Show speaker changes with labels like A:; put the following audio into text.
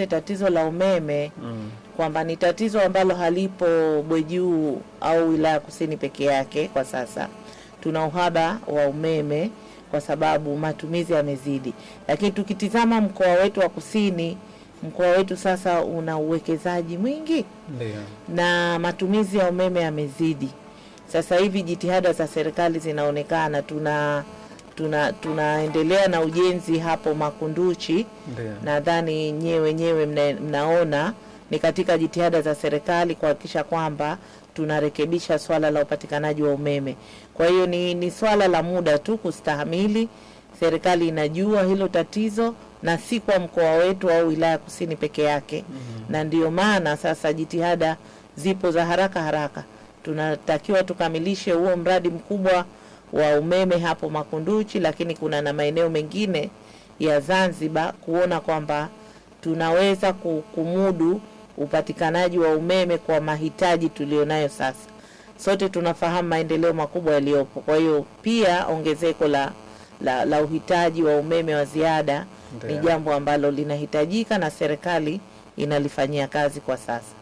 A: nieleze tatizo la umeme kwamba ni tatizo ambalo halipo Bwejuu au wilaya Kusini peke yake. Kwa sasa tuna uhaba wa umeme kwa sababu matumizi yamezidi, lakini tukitizama mkoa wetu wa Kusini, mkoa wetu sasa una uwekezaji mwingi na matumizi ya umeme yamezidi. Sasa hivi jitihada za serikali zinaonekana, tunaendelea na ujenzi hapo Makunduchi. Nadhani wenyewe mnaona ni katika jitihada za serikali kuhakikisha kwamba tunarekebisha swala la upatikanaji wa umeme. Kwa hiyo ni swala la muda tu kustahamili. Serikali inajua hilo tatizo na si kwa mkoa wetu au wilaya Kusini peke yake. Na ndio maana sasa jitihada zipo za haraka. Tunatakiwa tukamilishe huo mradi mkubwa wa umeme hapo Makunduchi, lakini kuna na maeneo mengine ya Zanzibar kuona kwamba tunaweza kumudu upatikanaji wa umeme kwa mahitaji tulionayo sasa. Sote tunafahamu maendeleo makubwa yaliyopo. Kwa hiyo pia ongezeko la uhitaji wa umeme wa ziada ni jambo ambalo linahitajika na serikali inalifanyia kazi kwa sasa.